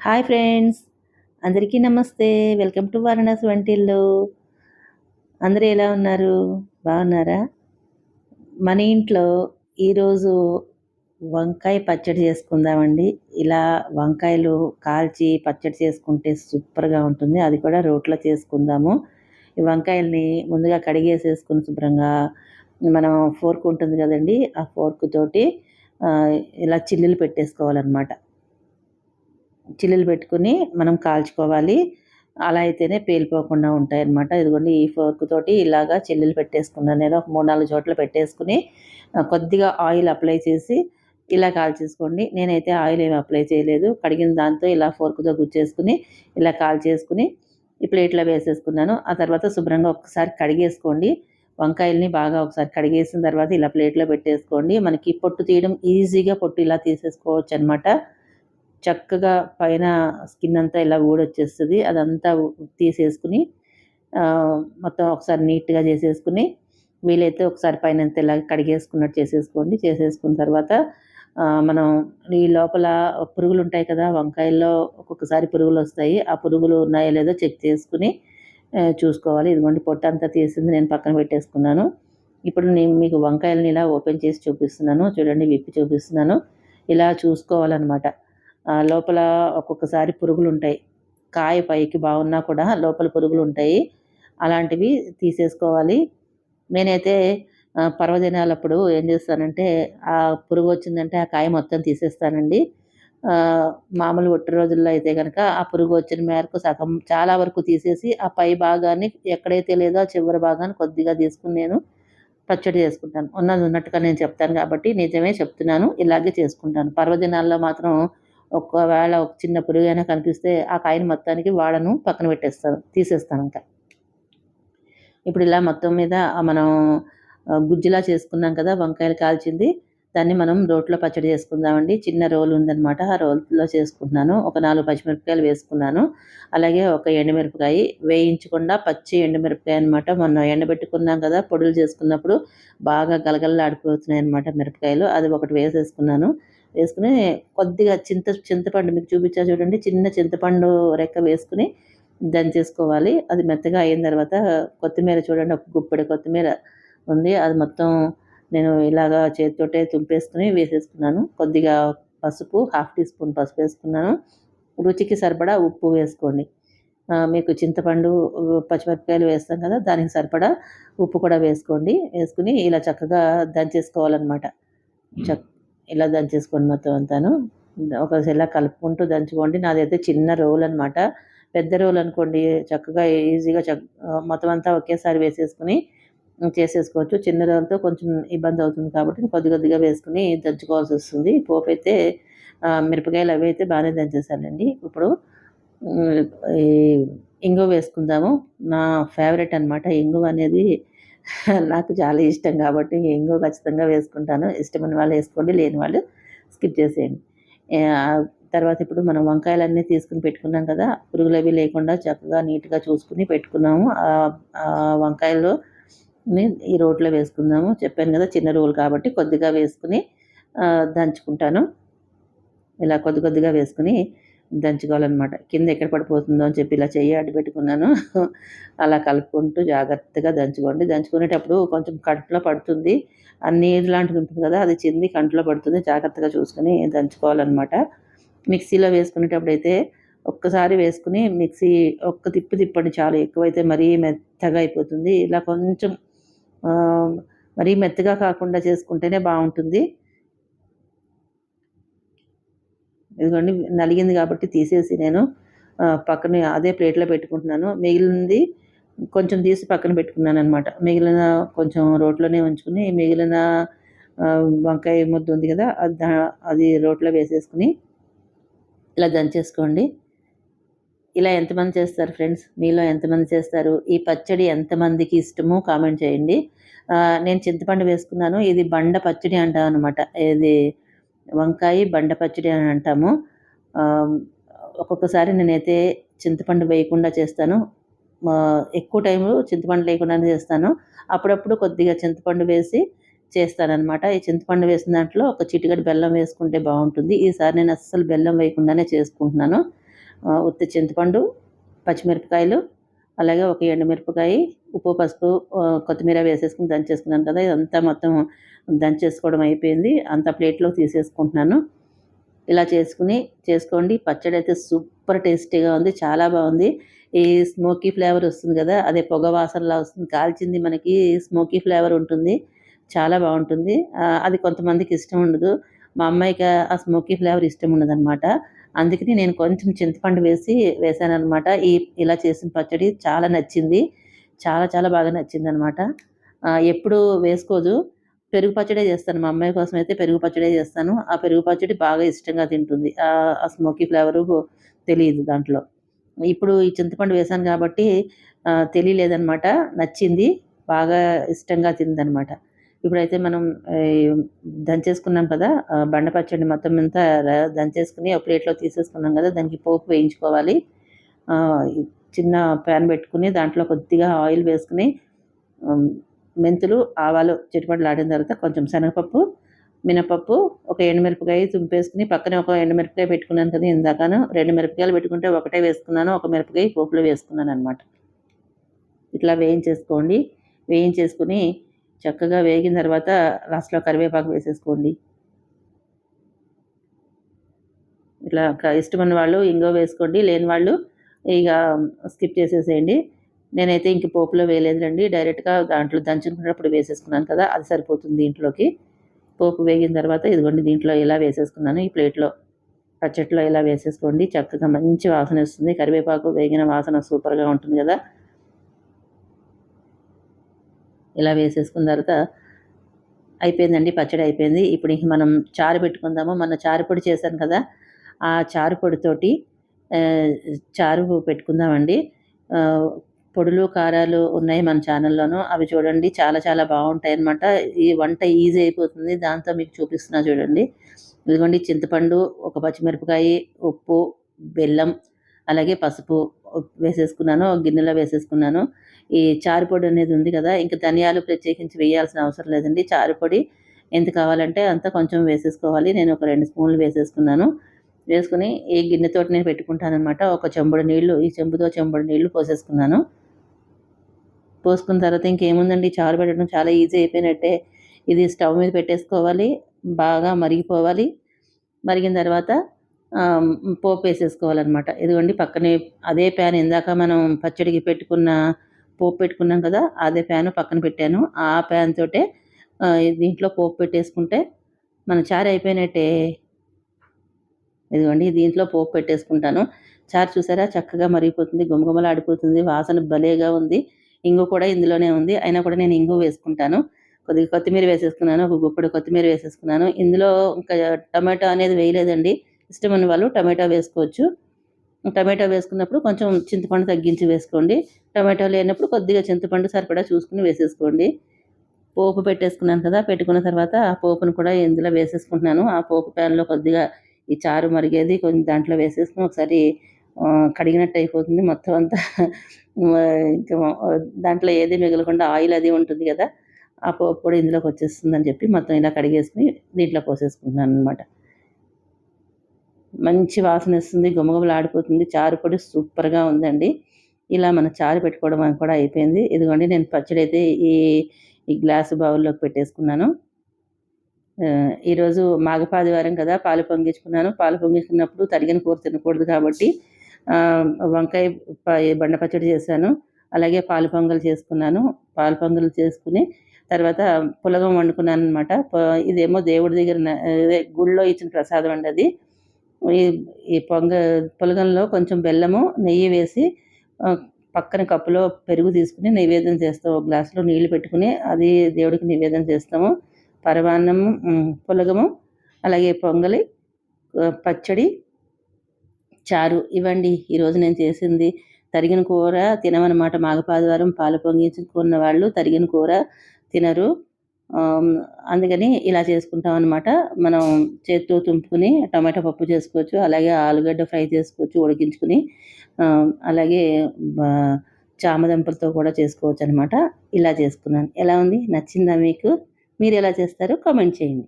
Hi friends, అందరికీ నమస్తే. Welcome to Varanasi వంటిల్లు. అందరూ ఎలా ఉన్నారు? బాగున్నారా? మన ఇంట్లో ఈరోజు వంకాయ పచ్చడి చేసుకుందామండి. ఇలా వంకాయలు కాల్చి పచ్చడి చేసుకుంటే సూపర్‌గా ఉంటుంది. అది కూడా రోట్లో చేసుకుందాము. ఈ వంకాయల్ని ముందుగా కడిగేసేసుకొని శుభ్రంగా మనం ఫోర్క్ ఉంటుంది కదండీ! ఆ ఫోర్క్ తోటి ఇలా చిల్లులు పెట్టేసుకోవాలనమాట. చిల్లులు పెట్టుకుని మనం కాల్చుకోవాలి. అలా అయితేనే పేలిపోకుండా ఉంటాయన్నమాట. ఇదిగోండి ఈ ఫోర్క్ తోటి ఇలాగా చిల్లులు పెట్టేసుకున్నాను నేను. ఒక 3, 4 చోట్ల పెట్టేసుకుని కొద్దిగా ఆయిల్ అప్లై చేసి ఇలా కాల్చేసుకోండి. నేనైతే ఆయిల్ ఏమి అప్లై చేయలేదు. కడిగిన దాంతో ఇలా ఫోర్క్‌తో గుచ్చేసుకుని ఇలా కాల్చేసుకుని ఈ ప్లేట్‌లో వేసేసుకున్నాను. ఆ తర్వాత శుభ్రంగా ఒక్కసారి కడిగేసుకోండి. వంకాయల్ని బాగా ఒకసారి కడిగేసిన తర్వాత ఇలా ప్లేట్‌లో పెట్టేసుకోండి. మనకి పొట్టు తీయడం ఈజీగా పొట్టు ఇలా తీసేసుకోవచ్చనమాట. చక్కగా పైన స్కిన్ అంతా ఇలా ఊడొచ్చేస్తది. అదంతా తీసేసుకుని మొత్తం ఒకసారి నీట్‌గా చేసేసుకుని, వీలైతే ఒకసారి పైనంతా ఇలా కడిగేసుకున్నట్టు చేసేసుకోండి. చేసేసుకున్న తర్వాత మనం ఈ లోపల పురుగులుంటాయి కదా! వంకాయల్లో ఒక్కొక్కసారి పురుగులొస్తాయి. ఆ పురుగులు ఉన్నాయో లేదో చెక్ చేసుకుని చూసుకోవాలి. ఇదిగోండి పొట్టంతా తీసింది నేను పక్కన పెట్టేసుకున్నాను. ఇప్పుడు నేను మీకు వంకాయలని ఇలా ఓపెన్ చేసి చూపిస్తున్నాను. చూడండి విప్పి చూపిస్తున్నాను. ఇలా చూసుకోవాలనమాట. లోపల ఒక్కొక్కసారి పురుగులుంటాయి. కాయ పైకి బాగున్నా కూడా లోపల పురుగులుంటాయి. అలాంటివి తీసేసుకోవాలి. నేనైతే పర్వదినాలప్పుడు ఏం చేస్తానంటే, ఆ పురుగొచ్చిందంటే ఆ కాయ మొత్తం తీసేస్తానండి. మామూలు ఒట్టి రోజుల్లో అయితే గనక ఆ పురుగు వచ్చిన మేరకు సగం చాలా వరకు తీసేసి, ఆ పై భాగాన్ని ఎక్కడైతే లేదో ఆ చివరి భాగాన్ని కొద్దిగా తీసుకొని నేను పచ్చడి చేసుకుంటాను. ఉన్నది ఉన్నట్టుగా నేను చెప్తాను కాబట్టి నిజమే చెప్తున్నాను. ఇలాగే చేసుకుంటాను. పర్వదినాల్లో మాత్రం ఒకవేళ ఒక చిన్న పురుగైనా కనిపిస్తే ఆ కాయని మొత్తానికి వాడను, పక్కన పెట్టేస్తాను. తీసేస్తానింక. ఇప్పుడు ఇలా మొత్తం మీద మనం గుజ్జులా చేసుకున్నాం కదా! వంకాయలు కాల్చింది. దాన్ని మనం రోట్లో పచ్చడి చేసుకుందామండి. చిన్న రోలు ఉందనమాట. ఆ రోల్లో చేసుకుంటున్నాను. ఒక 4 పచ్చిమిరపకాయలు వేసుకున్నాను. అలాగే ఒక ఎండుమిరపకాయ వేయించకుండా పచ్చి ఎండుమిరపకాయ అనమాట. మొన్న ఎండబెట్టుకున్నాం కదా! పొడులు చేసుకున్నప్పుడు బాగా గలగలలాడిపోతున్నాయన్నమాట మిరపకాయలు. అది ఒకటి వేసేసుకున్నాను. వేసుకుని కొద్దిగా చింతపండు మీకు చూపించా చూడండి. చిన్న చింతపండు రెక్క వేసుకుని దంచేసుకోవాలి. అది మెత్తగా అయిన తర్వాత కొత్తిమీర చూడండి, ఒక గుప్పెడు కొత్తిమీర ఉంది. అది మొత్తం నేను ఇలాగా చేత్తోటే తుంపేసుకొని వేసేసుకున్నాను. కొద్దిగా పసుపు, హాఫ్ టీ స్పూన్ పసుపు వేసుకున్నాను. రుచికి సరిపడా ఉప్పు వేసుకోండి. మీకు చింతపండు, పచ్చిమిరపకాయలు వేస్తాం కదా! దానికి సరిపడా ఉప్పు కూడా వేసుకోండి. వేసుకుని ఇలా చక్కగా దంచేసుకోవాలనమాట. ఇలా దంచేసుకోండి మొత్తం అంతాను. ఇలా కలుపుకుంటూ దంచుకోండి. నాదైతే చిన్న రోల్ అనమాట. పెద్ద రోల్ అనుకోండి చక్కగా ఈజీగా మొత్తం అంతా ఒకేసారి వేసేసుకుని చేసేసుకోవచ్చు. చిన్న రోలుతో కొంచెం ఇబ్బంది అవుతుంది కాబట్టి కొద్ది కొద్దిగా వేసుకుని దంచుకోవాల్సొస్తుంది. పోపైతే మిరపకాయలు అవి అయితే బాగానే దంచేసానండి. ఇప్పుడు ఈ ఇంగువ వేసుకుందాము. నా ఫేవరెట్ అనమాట ఇంగువ అనేది. నాకు చాలా ఇష్టం కాబట్టి ఇంగువ ఖచ్చితంగా వేసుకుంటాను. ఇష్టమైన వాళ్ళు వేసుకోండి, లేని వాళ్ళు స్కిప్ చేసేయండి. తర్వాత ఇప్పుడు మనం వంకాయలన్నీ తీసుకుని పెట్టుకున్నాం కదా! పురుగులవి లేకుండా చక్కగా నీట్‌గా చూసుకుని పెట్టుకున్నాము. వంకాయలని ఈ రోట్లో వేసుకుందాము. చెప్పాను కదా! చిన్న రోలు కాబట్టి కొద్దిగా వేసుకుని దంచుకుంటాను. ఇలా కొద్ది కొద్దిగా వేసుకుని దంచుకోవాలనమాట. కింద ఎక్కడ పడిపోతుందో అని చెప్పి ఇలా చెయ్యి అడ్డు పెట్టుకున్నాను. అలా కలుపుకుంటూ జాగ్రత్తగా దంచుకోండి. దంచుకునేటప్పుడు కొంచెం కంట్లో పడుతుంది. ఆ నీరు లాంటిది ఉంటుంది కదా! అది చింది కంట్లో పడుతుంది. జాగ్రత్తగా చూసుకొని దంచుకోవాలనమాట. మిక్సీలో వేసుకునేటప్పుడైతే ఒక్కసారి వేసుకుని మిక్సీ ఒక్క తిప్పు తిప్పండి చాలు. ఎక్కువైతే మరీ మెత్తగా అయిపోతుంది. ఇలా కొంచెం మరీ మెత్తగా కాకుండా చేసుకుంటేనే బావుంటుంది. ఇదిగోండి నలిగింది కాబట్టి తీసేసి నేను పక్కన అదే ప్లేట్‌లో పెట్టుకుంటున్నాను. మిగిలింది కొంచెం తీసి పక్కన పెట్టుకున్నాననమాట. మిగిలిన కొంచెం రోట్లోనే ఉంచుకుని మిగిలిన వంకాయ ముద్ద ఉంది కదా! అది రోట్లో వేసేసుకుని ఇలా దంచేసుకోండి. ఇలా ఎంతమంది చేస్తారు ఫ్రెండ్స్? మీలో ఎంతమంది చేస్తారు? ఈ పచ్చడి ఎంతమందికి ఇష్టమో కామెంట్ చేయండి. నేను చింతపండు వేసుకున్నాను. ఇది బండ పచ్చడి అంటామనమాట. ఇది వంకాయ బండ పచ్చడి అని అంటాము. ఒక్కొక్కసారి నేనైతే చింతపండు వేయకుండా చేస్తాను. ఎక్కువ టైము చింతపండు లేకుండానే చేస్తాను. అప్పుడప్పుడు కొద్దిగా చింతపండు వేసి చేస్తాననమాట. ఈ చింతపండు వేసిన దాంట్లో ఒక చిటికెడు బెల్లం వేసుకుంటే బావుంటుంది. ఈసారి నేను అస్సలు బెల్లం వేయకుండానే చేసుకుంటున్నాను. ఉత్తి చింతపండు, పచ్చిమిరపకాయలు, అలాగే ఒక ఎండుమిరపకాయ, ఉప్పు, పసుపు, కొత్తిమీర వేసేసుకుని దంచేసుకున్నాను కదా, ఇదంతా మొత్తం దంచేసుకోవడం అయిపోయింది. అంత ప్లేట్లోకి తీసేసుకుంటున్నాను. ఇలా చేసుకోండి. పచ్చడి అయితే సూపర్ టేస్టీగా ఉంది, చాలా బాగుంది. ఈ స్మోకీ ఫ్లేవర్ వస్తుంది కదా, అదే పొగ వాసనలా వస్తుంది. కాల్చింది మనకి స్మోకీ ఫ్లేవర్ ఉంటుంది, చాలా బాగుంటుంది. అది కొంతమందికి ఇష్టం ఉండదు. మా అమ్మాయికి ఆ స్మోకీ ఫ్లేవర్ ఇష్టం ఉండదన్నమాట. అందుకని నేను కొంచెం చింతపండు వేసానన్నమాట. ఇలా చేసిన పచ్చడి చాలా నచ్చింది, చాలా చాలా బాగా నచ్చిందనమాట. ఎప్పుడు వేసుకోదు, పెరుగు పచ్చడే చేస్తాను. మా అమ్మాయి కోసం అయితే పెరుగు పచ్చడే చేస్తాను. ఆ పెరుగు పచ్చడి బాగా ఇష్టంగా తింటుంది. ఆ స్మోకీ ఫ్లేవరు తెలియదు దాంట్లో. ఇప్పుడు ఈ చింతపండు వేసాను కాబట్టి తెలియలేదనమాట, నచ్చింది, బాగా ఇష్టంగా తిందనమాట. ఇప్పుడైతే మనం దంచేసుకున్నాం కదా, బండ పచ్చడి మొత్తం అంతా దంచేసుకుని ఒక ప్లేట్లో తీసేసుకున్నాం కదా, దానికి పోపు వేయించుకోవాలి. చిన్న ప్యాన్ పెట్టుకుని దాంట్లో కొద్దిగా ఆయిల్ వేసుకుని మెంతులు, ఆవాలు చిటపటలాడిన తర్వాత కొంచెం శనగపప్పు, మినపప్పు, ఒక ఎండుమిరపకాయ తుంపేసుకుని పక్కనే ఒక ఎండుమిరపకాయ పెట్టుకున్నాను కదా ఇందాకను. 2 మిరపకాయలు పెట్టుకుంటే ఒకటే వేసుకున్నాను, ఒక మిరపకాయ పోపులో వేసుకున్నాను అనమాట. ఇట్లా వేయించేసుకుని చక్కగా వేగిన తర్వాత లాస్ట్లో కరివేపాకు వేసేసుకోండి. ఇట్లా ఇష్టమైన వాళ్ళు ఇంగువ వేసుకోండి, లేని వాళ్ళు ఇక స్కిప్ చేసేసేయండి. నేనైతే ఇంక పోపులో వేయలేదులండి, డైరెక్ట్గా దాంట్లో దంచుకున్నప్పుడు వేసేసుకున్నాను కదా, అది సరిపోతుంది దీంట్లోకి. పోపు వేగిన తర్వాత ఇదిగోండి దీంట్లో ఇలా వేసేసుకున్నాను. ఈ ప్లేట్లో పచ్చట్లో ఇలా వేసేసుకోండి, చక్కగా మంచి వాసన వస్తుంది. కరివేపాకు వేగిన వాసన సూపర్గా ఉంటుంది కదా. ఇలా వేసేసుకున్న తర్వాత అయిపోయిందండి, పచ్చడి అయిపోయింది. ఇప్పుడు ఇంక మనం చారు పెట్టుకుందాము. మన చారు పొడి చేశాను కదా, ఆ చారు పొడితోటి చారు పెట్టుకుందామండి. పొడులు, కారాలు ఉన్నాయి మన ఛానల్లోనూ, అవి చూడండి, చాలా చాలా బాగుంటాయి అన్నమాట. ఈ వంట ఈజీ అయిపోతుంది, దాంతో మీకు చూపిస్తున్నా చూడండి. ఇదిగోండి చింతపండు, ఒక పచ్చిమిరపకాయ, ఉప్పు, బెల్లం, అలాగే పసుపు వేసేసుకున్నాను, ఒక గిన్నెలో వేసేసుకున్నాను. ఈ చారు పొడి అనేది ఉంది కదా, ఇంకా ధనియాలు ప్రత్యేకించి వేయాల్సిన అవసరం లేదండి. చారు పొడి ఎంత కావాలంటే అంత కొంచెం వేసేసుకోవాలి. నేను ఒక 2 స్పూన్లు వేసేసుకున్నాను. వేసుకుని ఈ గిన్నెతోటి నేను పెట్టుకుంటాను అనమాట. ఒక చెంబుడు నీళ్లు, ఈ చెంబుతో చెంబుడు నీళ్లు పోసేసుకున్నాను. పోసుకున్న తర్వాత ఇంకేముందండి, చారు పెట్టడం చాలా ఈజీ అయిపోయినట్టే. ఇది స్టవ్ మీద పెట్టేసుకోవాలి, బాగా మరిగిపోవాలి. మరిగిన తర్వాత పోపు వేసేసుకోవాలన్నమాట. ఇదిగోండి పక్కనే అదే ప్యాన్, ఇందాక మనం పచ్చడికి పోపు పెట్టుకున్నాం కదా, అదే ప్యాన్ పక్కన పెట్టాను. ఆ ప్యాన్ తోటే దీంట్లో పోపు పెట్టేసుకుంటే మన చారు అయిపోయినట్టే. ఇదిగోండి దీంట్లో పోపు పెట్టేసుకుంటాను. చారు చూసారా చక్కగా మరిగిపోతుంది, గుమగుమలాడిపోతుంది, వాసన భలేగా ఉంది. ఇంగు కూడా ఇందులోనే ఉంది, అయినా కూడా నేను ఇంగు వేసుకుంటాను. కొద్దిగా కొత్తిమీర వేసేసుకున్నాను, ఒక గుప్పెడు కొత్తిమీర వేసేసుకున్నాను. ఇందులో ఇంకా టమాటో అనేది వేయలేదండి, ఇష్టమైన వాళ్ళు టమాటో వేసుకోవచ్చు. టమాటో వేసుకున్నప్పుడు కొంచెం చింతపండు తగ్గించి వేసుకోండి. టమాటో లేనప్పుడు కొద్దిగా చింతపండు సరిపడా చూసుకుని వేసేసుకోండి. పోపు పెట్టేసుకున్నాను కదా, పెట్టుకున్న తర్వాత ఆ పోపును కూడా ఇందులో వేసేసుకుంటున్నాను. ఆ పోపు ప్యాన్లో కొద్దిగా ఈ చారు మరిగేది కొంచెం దాంట్లో వేసేసుకుని ఒకసారి కడిగినట్టు అయిపోతుంది మొత్తం అంతా. ఇంకా దాంట్లో ఏది మిగలకుండా ఆయిల్ అది ఉంటుంది కదా, ఆ పోపు కూడా ఇందులోకి వచ్చేస్తుందని చెప్పి మొత్తం ఇలా కడిగేసుకుని దీంట్లో పోసేసుకుంటున్నాను అనమాట. మంచి వాసన వస్తుంది, గుమగుమలాడిపోతుంది, చారు పొడి సూపర్గా ఉందండి. ఇలా మన చారు పెట్టుకోవడం కూడా అయిపోయింది. ఇదిగోండి నేను పచ్చడి అయితే ఈ గ్లాసు బౌల్లోకి పెట్టేసుకున్నాను. ఈరోజు మాఘపాదివారం కదా, పాలు పొంగించుకున్నాను. పాలు పొంగించుకున్నప్పుడు తరిగిన కూర తినకూడదు కాబట్టి వంకాయ బండ పచ్చడి చేశాను, అలాగే పాలు పొంగల్ చేసుకున్నాను. పాలు పొంగల్ చేసుకుని తర్వాత పులగం వండుకున్నాను అనమాట. ఇదేమో దేవుడి దగ్గర గుళ్ళో ఇచ్చిన ప్రసాదం అండి అది. ఈ పులగంలో కొంచెం బెల్లము, నెయ్యి వేసి పక్కన కప్పులో పెరుగు తీసుకుని నైవేద్యం చేస్తాము. ఒక గ్లాసులో నీళ్లు పెట్టుకుని అది దేవుడికి నివేదన చేస్తాము. పరమాన్నము, పులగము, అలాగే పొంగలి, పచ్చడి, చారు, ఇవ్వండి ఈరోజు నేను చేసింది. తరిగిన కూర తినమన్నమాట. మాఘపాదివారం పాలు పొంగించుకున్న వాళ్ళు తరిగిన కూర తినరు, అందుకని ఇలా చేసుకుంటాం అనమాట. మనం చేత్తో తుంపుకుని టమాటా పప్పు చేసుకోవచ్చు, అలాగే ఆలుగడ్డ ఫ్రై చేసుకోవచ్చు ఉడికించుకుని, అలాగే చామదుంపలతో కూడా చేసుకోవచ్చు అనమాట. ఇలా చేసుకున్నాను. ఎలా ఉంది, నచ్చిందా మీకు? మీరు ఎలా చేస్తారో కామెంట్ చేయండి.